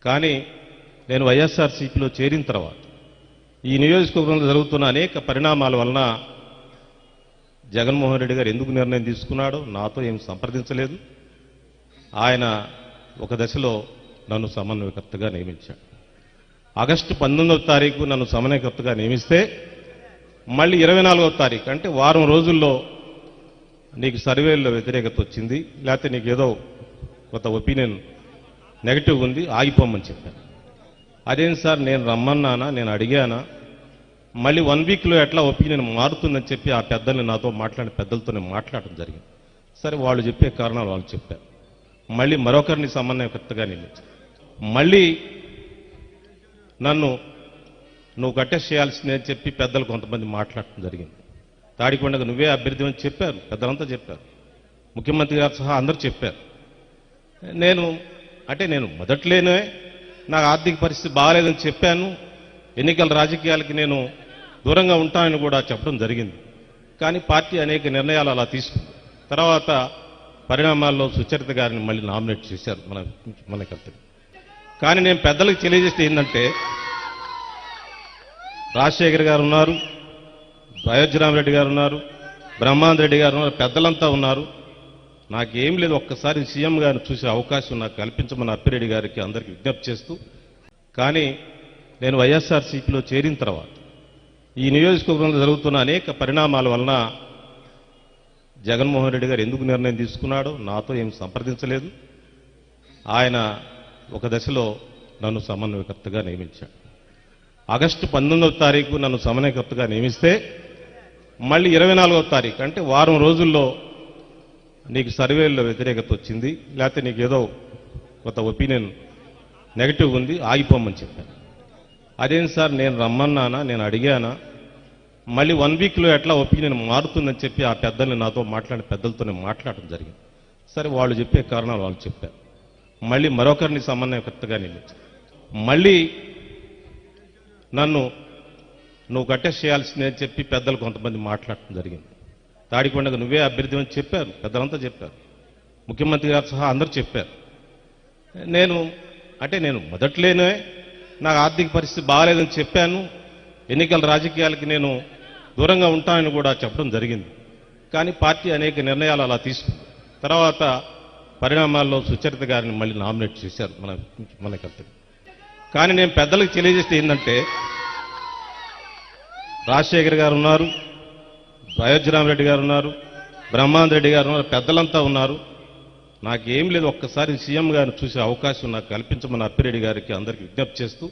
కానీ నేను వైఎస్ఆర్సీపీలో చేరిన తర్వాత ఈ నియోజకవర్గంలో జరుగుతున్న అనేక పరిణామాల వలన జగన్మోహన్ రెడ్డి గారు ఎందుకు నిర్ణయం తీసుకున్నాడో నాతో ఏం సంప్రదించలేదు. ఆయన ఒక దశలో నన్ను సమన్వయకర్తగా నియమించాడు. ఆగస్టు 19వ తారీఖు నన్ను సమన్వయకర్తగా నియమిస్తే మళ్ళీ 24వ తారీఖు అంటే వారం రోజుల్లో నీకు సర్వేల్లో వ్యతిరేకత వచ్చింది, లేకపోతే నీకు ఏదో కొంత ఒపీనియన్ నెగటివ్ ఉంది, ఆగిపోమని చెప్పాను. అదేం సార్, నేను రమ్మన్నానా, నేను అడిగానా, మళ్ళీ 1 వీక్లో ఎట్లా ఒపీనియన్ మారుతుందని చెప్పి ఆ పెద్దల్ని నాతో మాట్లాడిన పెద్దలతో నేను మాట్లాడడం జరిగింది. సరే, వాళ్ళు చెప్పే కారణాలు వాళ్ళు చెప్పారు. మళ్ళీ మరొకరిని సమన్వయకర్తగా నియమించారు. మళ్ళీ నన్ను నువ్వు కట్టెస్ట్ చేయాల్సిందే అని చెప్పి పెద్దలు కొంతమంది మాట్లాడటం జరిగింది. తాడికొండకు నువ్వే అభ్యర్థి అని చెప్పారు, పెద్దలంతా చెప్పారు, ముఖ్యమంత్రి గారు సహా అందరూ చెప్పారు. నేను మొదట్లోనే నాకు ఆర్థిక పరిస్థితి బాగాలేదని చెప్పాను, ఎన్నికల రాజకీయాలకి నేను దూరంగా ఉంటానని కూడా చెప్పడం జరిగింది. కానీ పార్టీ అనేక నిర్ణయాలు అలా తీసుకుంది. తర్వాత పరిణామాల్లో సుచరిత గారిని మళ్ళీ నామినేట్ చేశారు మన కర్తవ్యం. కానీ నేను పెద్దలకు తెలియజేస్తే ఏంటంటే, రాజశేఖర్ గారు ఉన్నారు, అయోధ్యరామరెడ్డి గారు ఉన్నారు, బ్రహ్మానంద రెడ్డి గారు ఉన్నారు, పెద్దలంతా ఉన్నారు. నాకేం లేదు, ఒక్కసారి సీఎం గారిని చూసే అవకాశం నాకు కల్పించమని అప్పిరెడ్డి గారికి అందరికీ విజ్ఞప్తి చేస్తూ, కానీ నేను వైఎస్ఆర్సీపీలో చేరిన తర్వాత ఈ నియోజకవర్గంలో జరుగుతున్న అనేక పరిణామాల వలన జగన్మోహన్ రెడ్డి గారు ఎందుకు నిర్ణయం తీసుకున్నాడో నాతో ఏం సంప్రదించలేదు. ఆయన ఒక దశలో నన్ను సమన్వయకర్తగా నియమించాడు. ఆగస్టు 19వ తారీఖు నన్ను సమన్వయకర్తగా నియమిస్తే మళ్ళీ 24వ తారీఖు అంటే వారం రోజుల్లో నీకు సర్వేల్లో వ్యతిరేకత వచ్చింది, లేకపోతే నీకు ఏదో కొంత ఒపీనియన్ నెగటివ్ ఉంది, ఆగిపోమని చెప్పాను. అదేం సార్, నేను రమ్మన్నానా, నేను అడిగానా, మళ్ళీ 1 వీక్లో ఎట్లా ఒపీనియన్ మారుతుందని చెప్పి ఆ పెద్దల్ని నాతో మాట్లాడిన పెద్దలతో నేను మాట్లాడడం జరిగింది. సరే, వాళ్ళు చెప్పే కారణాలు వాళ్ళు చెప్పారు. మళ్ళీ మరొకరిని సమన్వయకర్తగా నియమించారు. మళ్ళీ నన్ను నువ్వు కట్టెస్ట్ చేయాల్సిందే అని చెప్పి పెద్దలు కొంతమంది మాట్లాడటం జరిగింది. తాడికొండకు నువ్వే అభ్యర్థి అని చెప్పారు, పెద్దలంతా చెప్పారు, ముఖ్యమంత్రి గారు సహా అందరూ చెప్పారు. నేను మొదట్లోనే నాకు ఆర్థిక పరిస్థితి బాగాలేదని చెప్పాను, ఎన్నికల రాజకీయాలకి నేను దూరంగా ఉంటానని కూడా చెప్పడం జరిగింది. కానీ పార్టీ అనేక నిర్ణయాలు అలా తీసుకుంది. తర్వాత పరిణామాల్లో సుచరిత గారిని మళ్ళీ నామినేట్ చేశారు మన కర్తవ్యం. కానీ నేను పెద్దలకు తెలియజేస్తే ఏంటంటే, రాజశేఖర్ గారు ఉన్నారు, అయోధ్యరామరెడ్డి గారు ఉన్నారు, బ్రహ్మానంద రెడ్డి గారు ఉన్నారు, పెద్దలంతా ఉన్నారు. నాకేం లేదు, ఒక్కసారి సీఎం గారిని చూసే అవకాశం నాకు కల్పించమని అప్పిరెడ్డి గారికి అందరికీ విజ్ఞప్తి చేస్తూ